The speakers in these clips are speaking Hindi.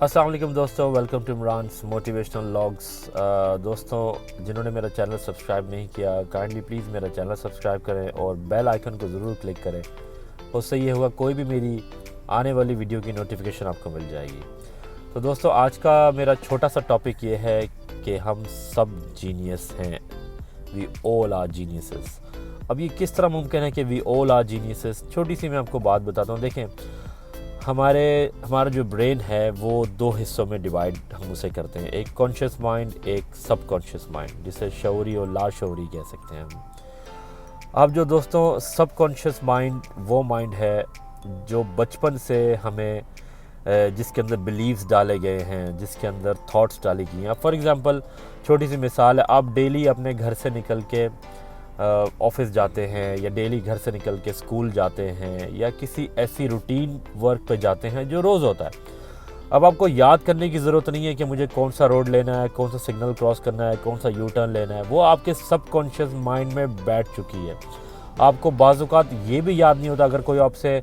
अस्सलाम वालेकुम दोस्तों, welcome to Imran motivational logs. दोस्तों जिन्होंने मेरा चैनल सब्सक्राइब नहीं किया, काइंडली प्लीज़ मेरा चैनल सब्सक्राइब करें और बेल आइकन को ज़रूर क्लिक करें। उससे ये होगा कोई भी मेरी आने वाली वीडियो की नोटिफिकेशन आपको मिल जाएगी। तो दोस्तों आज का मेरा छोटा सा टॉपिक ये है कि हम सब जीनियस हैं। We all are geniuses. अब ये किस तरह मुमकिन है कि वी ऑल आर जीनियसेस? छोटी सी मैं आपको बात बताता हूँ। देखें, हमारा जो ब्रेन है वो दो हिस्सों में डिवाइड हम उसे करते हैं, एक कॉन्शियस माइंड, एक सब कॉन्शियस माइंड, जिसे शऊरी और लाशऊरी कह सकते हैं हम। अब जो दोस्तों सब कॉन्शियस माइंड वो माइंड है जो बचपन से हमें जिसके अंदर बिलीव्स डाले गए हैं, जिसके अंदर थॉट्स डाली गई हैं। फॉर एग्ज़ाम्पल छोटी सी मिसाल है, आप डेली अपने घर से निकल के ऑफिस जाते हैं या डेली घर से निकल के स्कूल जाते हैं या किसी ऐसी रूटीन वर्क पे जाते हैं जो रोज़ होता है। अब आपको याद करने की ज़रूरत नहीं है कि मुझे कौन सा रोड लेना है, कौन सा सिग्नल क्रॉस करना है, कौन सा यू टर्न लेना है। वो आपके सबकॉन्शियस माइंड में बैठ चुकी है। आपको बाज़-औक़ात ये भी याद नहीं होता। अगर कोई आपसे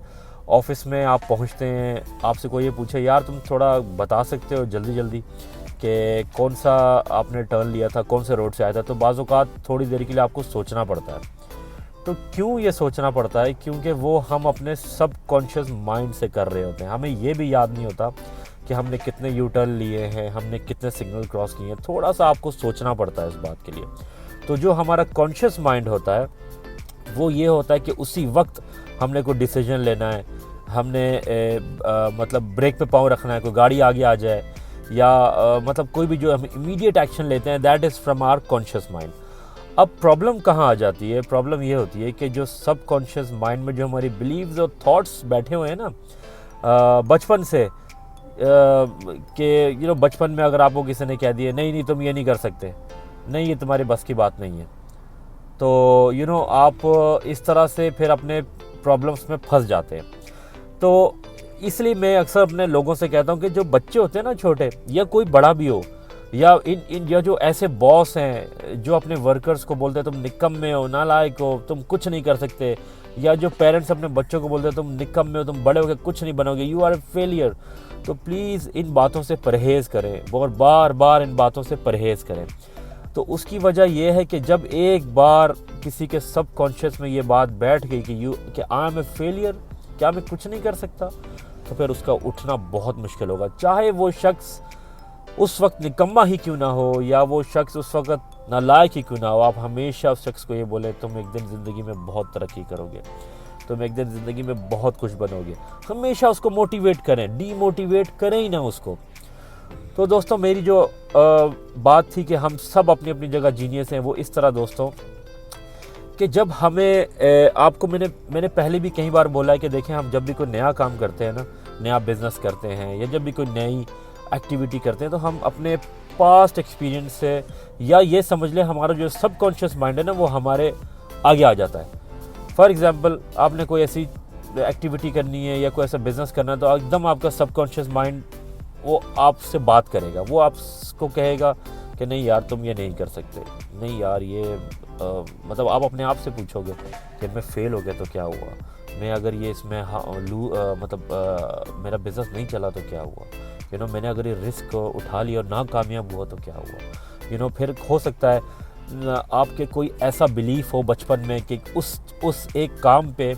ऑफिस में आप पहुंचते हैं, आपसे कोई ये पूछे, यार तुम थोड़ा बता सकते हो जल्दी जल्दी कि कौन सा आपने टर्न लिया था, कौन से रोड से आया था, तो बाज़ औक़ात थोड़ी देर के लिए आपको सोचना पड़ता है। तो क्यों ये सोचना पड़ता है? क्योंकि वो हम अपने सब कॉन्शियस माइंड से कर रहे होते हैं। हमें ये भी याद नहीं होता कि हमने कितने यू टर्न लिए हैं, हमने कितने सिग्नल क्रॉस किए हैं। थोड़ा सा आपको सोचना पड़ता है इस बात के लिए। तो जो हमारा कॉन्शियस माइंड होता है वो ये होता है कि उसी वक्त हमने कोई डिसीजन लेना है, हमने मतलब ब्रेक पे पाँव रखना है, कोई गाड़ी आगे आ जाए या मतलब कोई भी जो हम इमीडिएट एक्शन लेते हैं, that is from our conscious mind. अब प्रॉब्लम कहाँ आ जाती है? प्रॉब्लम ये होती है कि जो सब कॉन्शियस माइंड में जो हमारी बिलीव्स और थॉट्स बैठे हुए हैं ना बचपन से, कि बचपन में अगर आपको किसी ने कह दिया नहीं तुम ये नहीं कर सकते, नहीं ये तुम्हारे बस की बात नहीं है, तो आप इस तरह से फिर अपने प्रॉब्लम्स में फंस जाते हैं। तो इसलिए मैं अक्सर अपने लोगों से कहता हूँ कि जो बच्चे होते हैं ना छोटे, या कोई बड़ा भी हो, या या जो ऐसे बॉस हैं जो अपने वर्कर्स को बोलते हैं तुम निकम्मे हो, नालायक हो, तुम कुछ नहीं कर सकते, या जो पेरेंट्स अपने बच्चों को बोलते हैं तुम निकम्मे हो, तुम बड़े होकर कुछ नहीं बनोगे, यू आर ए फेलियर। तो प्लीज़ इन बातों से परहेज़ करें और बार बार इन बातों से परहेज़ करें। तो उसकी वजह यह है कि जब एक बार किसी के सब कॉन्शियस में ये बात बैठ गई कि आई एम ए फेलियर, क्या मैं कुछ नहीं कर सकता, तो फिर उसका उठना बहुत मुश्किल होगा। चाहे वो शख्स उस वक्त निकम्मा ही क्यों ना हो, या वो शख्स उस वक्त नालायक ही क्यों ना हो, आप हमेशा उस शख्स को ये बोले तुम एक दिन ज़िंदगी में बहुत तरक्की करोगे, तुम एक दिन ज़िंदगी में बहुत कुछ बनोगे। हमेशा उसको मोटिवेट करें, डीमोटिवेट करें ही ना उसको। तो दोस्तों मेरी जो बात थी कि हम सब अपनी अपनी जगह जीनियस हैं, वो इस तरह दोस्तों कि जब हमें आपको मैंने पहले भी कई बार बोला है कि देखें, हम जब भी कोई नया काम करते हैं ना, नया बिज़नेस करते हैं या जब भी कोई नई एक्टिविटी करते हैं, तो हम अपने पास्ट एक्सपीरियंस से, या ये समझ लें हमारा जो सबकॉन्शियस माइंड है ना, वो हमारे आगे आ जाता है। फॉर एग्ज़ाम्पल आपने कोई ऐसी एक्टिविटी करनी है या कोई ऐसा बिज़नेस करना है, तो एकदम आपका सबकॉन्शियस माइंड वो आपसे बात करेगा, वो आपको कहेगा कि नहीं यार तुम ये नहीं कर सकते, नहीं यार ये मतलब आप अपने आप से पूछोगे कि मैं फ़ेल हो गया तो क्या हुआ, मैं अगर ये इसमें मेरा बिज़नेस नहीं चला तो क्या हुआ, मैंने अगर ये रिस्क उठा लिया और नाकामयाब हुआ तो क्या हुआ। फिर हो सकता है आपके कोई ऐसा बिलीफ हो बचपन में कि उस एक काम पे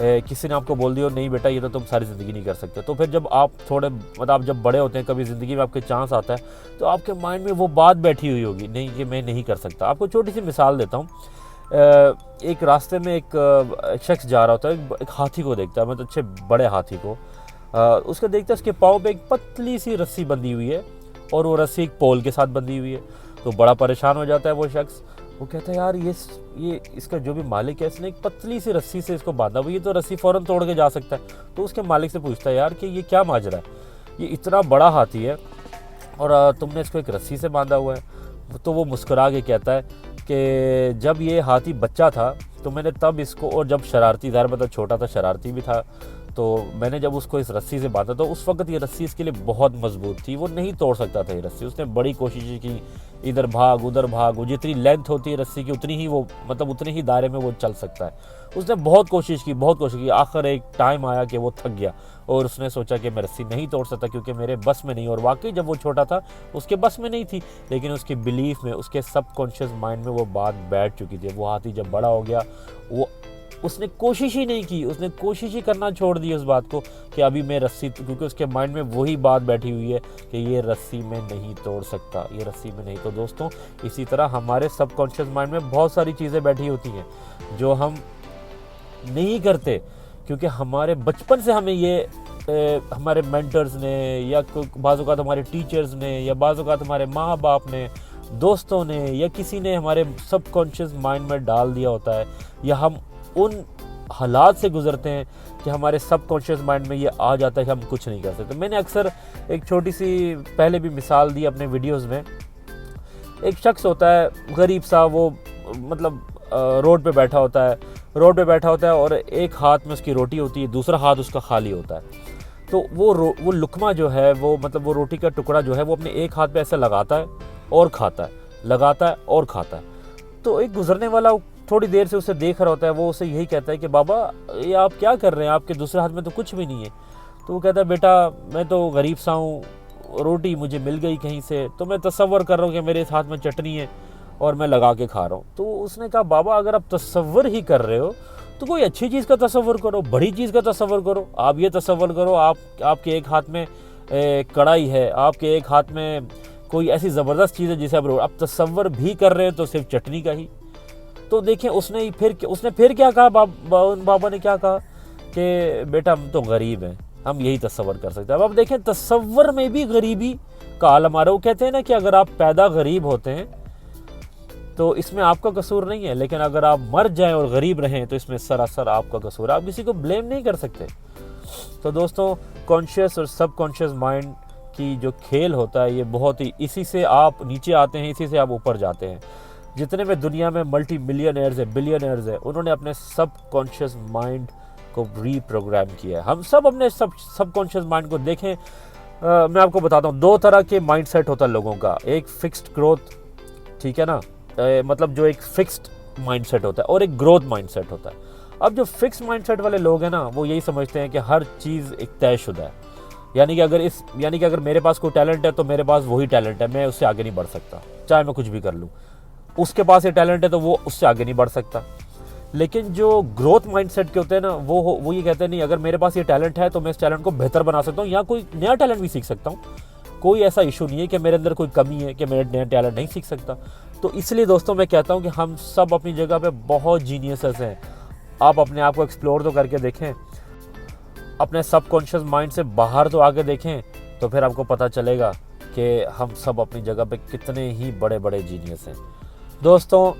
किसी ने आपको बोल दिया नहीं बेटा ये तो तुम सारी ज़िंदगी नहीं कर सकते। तो फिर जब आप थोड़े आप जब बड़े होते हैं, कभी ज़िंदगी में आपके चांस आता है, तो आपके माइंड में वो बात बैठी हुई होगी, नहीं ये मैं नहीं कर सकता। आपको छोटी सी मिसाल देता हूँ। एक रास्ते में एक शख्स जा रहा होता है, एक हाथी को देखता है, मतलब अच्छे बड़े हाथी को। उसको देखता है उसके पाँव पे एक पतली सी रस्सी बंधी हुई है और वो रस्सी एक पोल के साथ बंधी हुई है। तो बड़ा परेशान हो जाता है वो शख्स। वो कहता है यार ये इसका जो भी मालिक है, इसने एक पतली सी रस्सी से इसको बांधा हुआ, ये तो रस्सी फ़ौरन तोड़ के जा सकता है। तो उसके मालिक से पूछता है यार कि ये क्या माजरा है, ये इतना बड़ा हाथी है और तुमने इसको एक रस्सी से बांधा हुआ है। तो वो मुस्कुरा के कहता है कि जब ये हाथी बच्चा था तो मैंने तब इसको, और जब शरारती, ज़ाहिर मतलब छोटा था, शरारती भी था, तो मैंने जब उसको इस रस्सी से बांधा तो उस वक्त ये रस्सी इसके लिए बहुत मजबूत थी, वो नहीं तोड़ सकता था ये रस्सी। उसने बड़ी कोशिशें की, इधर भाग उधर भाग, वो जितनी लेंथ होती है रस्सी की उतनी ही वो मतलब उतने ही दायरे में वो चल सकता है। उसने बहुत कोशिश की, आखिर एक टाइम आया कि वो थक गया और उसने सोचा कि मैं रस्सी नहीं तोड़ सकता क्योंकि मेरे बस में नहीं। और वाकई जब वो छोटा था उसके बस में नहीं थी, लेकिन उसकी बिलीफ में, उसके सबकॉन्शियस माइंड में वो बात बैठ चुकी थी। वो हाथी जब बड़ा हो गया उसने कोशिश ही नहीं की, उसने कोशिश ही करना छोड़ दी उस बात को कि अभी मैं रस्सी, क्योंकि उसके माइंड में वही बात बैठी हुई है कि ये रस्सी में नहीं तोड़ सकता, ये रस्सी में नहीं। तो दोस्तों इसी तरह हमारे सबकॉन्शियस माइंड में बहुत सारी चीज़ें बैठी होती हैं जो हम नहीं करते, क्योंकि हमारे बचपन से हमें ये हमारे मेंटर्स ने या बाज़ औक़ात हमारे टीचर्स ने या बाज़ औक़ात हमारे माँ बाप ने, दोस्तों ने या किसी ने हमारे सबकॉन्शियस माइंड में डाल दिया होता है, या हम उन हालात से गुजरते हैं कि हमारे सबकॉन्शियस माइंड में ये आ जाता है कि हम कुछ नहीं कर सकते। मैंने अक्सर एक छोटी सी पहले भी मिसाल दी अपने वीडियोस में। एक शख्स होता है गरीब सा, वो मतलब रोड पे बैठा होता है और एक हाथ में उसकी रोटी होती है, दूसरा हाथ उसका खाली होता है। तो वो लुकमा जो है, वो मतलब वो रोटी का टुकड़ा जो है वो अपने एक हाथ पे ऐसे लगाता है और खाता है। तो एक गुजरने वाला थोड़ी देर से उसे देख रहा होता है, वो उसे यही कहता है कि बाबा ये आप क्या कर रहे हैं, आपके दूसरे हाथ में तो कुछ भी नहीं है। तो वो कहता है बेटा मैं तो गरीब सा हूँ, रोटी मुझे मिल गई कहीं से, तो मैं तसव्वुर कर रहा हूँ कि मेरे हाथ में चटनी है और मैं लगा के खा रहा हूँ। तो उसने कहा बाबा अगर आप तसव्वुर ही कर रहे हो तो कोई अच्छी चीज़ का तसव्वुर करो, बड़ी चीज़ का तसव्वुर करो। आप ये तसव्वुर करो आपके एक हाथ में कढ़ाई है, आपके एक हाथ में कोई ऐसी ज़बरदस्त चीज़ है जिसे आप तसव्वुर भी कर रहे हो तो सिर्फ चटनी का ही। तो देखिए उसने फिर क्या कहा, बाबा ने क्या कहा कि बेटा हम तो गरीब हैं, हम यही तसव्वुर कर सकते हैं। अब आप देखें तसव्वुर में भी गरीबी का आलम आ रहा है। वो कहते हैं ना कि अगर आप पैदा गरीब होते हैं तो इसमें आपका कसूर नहीं है, लेकिन अगर आप मर जाएं और गरीब रहें तो इसमें सरासर आपका कसूर है, आप किसी को ब्लेम नहीं कर सकते। तो दोस्तों कॉन्शियस और सबकॉन्शियस माइंड की जो खेल होता है ये बहुत ही, इसी से आप नीचे आते हैं, इसी से आप ऊपर जाते हैं। जितने में दुनिया में मल्टी मिलियनर्स है, बिलियनर्स है, उन्होंने अपने सबकॉन्शियस माइंड को रीप्रोग्राम किया है। हम सब अपने सबकॉन्शियस माइंड को देखें। मैं आपको बताता हूँ, दो तरह के माइंडसेट होता है लोगों का। एक फिक्स्ड ग्रोथ, ठीक है ना, मतलब जो एक फिक्स्ड माइंडसेट होता है, और एक ग्रोथ माइंडसेट होता है। अब जो फिक्स्ड माइंडसेट वाले लोग हैं ना, वो यही समझते हैं कि हर चीज़ एक तयशुदा है, यानी कि अगर मेरे पास कोई टैलेंट है तो मेरे पास वही टैलेंट है, मैं उससे आगे नहीं बढ़ सकता, चाहे मैं कुछ भी कर लूँ। उसके पास ये टैलेंट है तो वो उससे आगे नहीं बढ़ सकता। लेकिन जो ग्रोथ माइंडसेट के होते हैं ना, वो ये कहते हैं नहीं, अगर मेरे पास ये टैलेंट है तो मैं इस टैलेंट को बेहतर बना सकता हूँ या कोई नया टैलेंट भी सीख सकता हूँ। कोई ऐसा इशू नहीं है कि मेरे अंदर कोई कमी है कि मैं नया टैलेंट नहीं सीख सकता। तो इसलिए दोस्तों मैं कहता हूँ कि हम सब अपनी जगह पे बहुत जीनियसेस हैं। आप अपने आप को एक्सप्लोर तो करके देखें, अपने सबकॉन्शियस माइंड से बाहर तो आके देखें, तो फिर आपको पता चलेगा कि हम सब अपनी जगह पे कितने ही बड़े बड़े जीनियस हैं। दोस्तों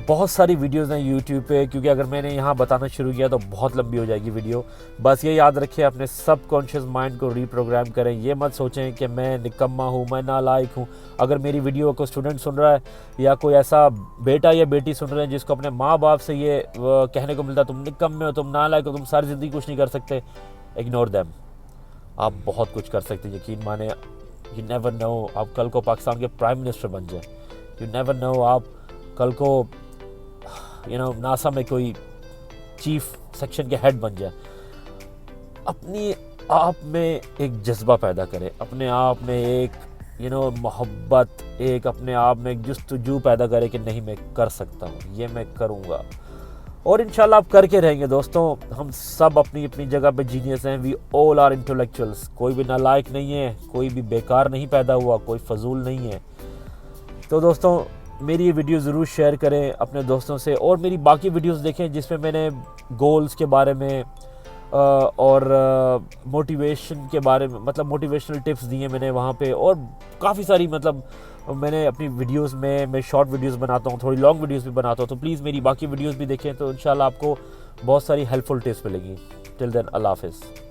बहुत सारी वीडियोस हैं यूट्यूब पे, क्योंकि अगर मैंने यहाँ बताना शुरू किया तो बहुत लंबी हो जाएगी वीडियो। बस ये याद रखें, अपने सबकॉन्शियस माइंड को रीप्रोग्राम करें। ये मत सोचें कि मैं निकम्मा हूँ, मैं नालायक हूँ। अगर मेरी वीडियो को स्टूडेंट सुन रहा है या कोई ऐसा बेटा या बेटी सुन रहे हैं जिसको अपने माँ बाप से ये कहने को मिलता है तुम निकम्मे हो, तुम नालायक हो, तुम सारी ज़िंदगी कुछ नहीं कर सकते, इग्नोर देम। आप बहुत कुछ कर सकते हैं, यकीन माने। यू नेवर नो, आप कल को पाकिस्तान के प्राइम मिनिस्टर बन जाए। यू नेवर नो, आप कल को नासा में कोई चीफ सेक्शन के हेड बन जाए। अपनी आप में एक जज्बा पैदा करें, अपने आप में एक मोहब्बत, एक अपने आप में एक जुस्तजू पैदा करें कि नहीं मैं कर सकता हूँ, ये मैं करूँगा। और इंशाल्लाह आप करके रहेंगे। दोस्तों हम सब अपनी अपनी जगह पे जीनियस हैं। We all are intellectuals. कोई भी नालायक नहीं है, कोई भी बेकार नहीं पैदा हुआ, कोई फजूल नहीं है। तो दोस्तों मेरी ये वीडियो ज़रूर शेयर करें अपने दोस्तों से, और मेरी बाकी वीडियोस देखें जिसमें मैंने गोल्स के बारे में और मोटिवेशन के बारे में, मतलब मोटिवेशनल टिप्स दिए मैंने वहाँ पे, और काफ़ी सारी, मतलब मैंने अपनी वीडियोस में मैं शॉर्ट वीडियोस बनाता हूँ, थोड़ी लॉन्ग वीडियोस भी बनाता हूँ। तो प्लीज़ मेरी बाकी वीडियोस भी देखें, तो इंशाल्लाह आपको बहुत सारी हेल्पफुल टिप्स मिलेंगी। टिल देन अल्लाह हाफ़िज़।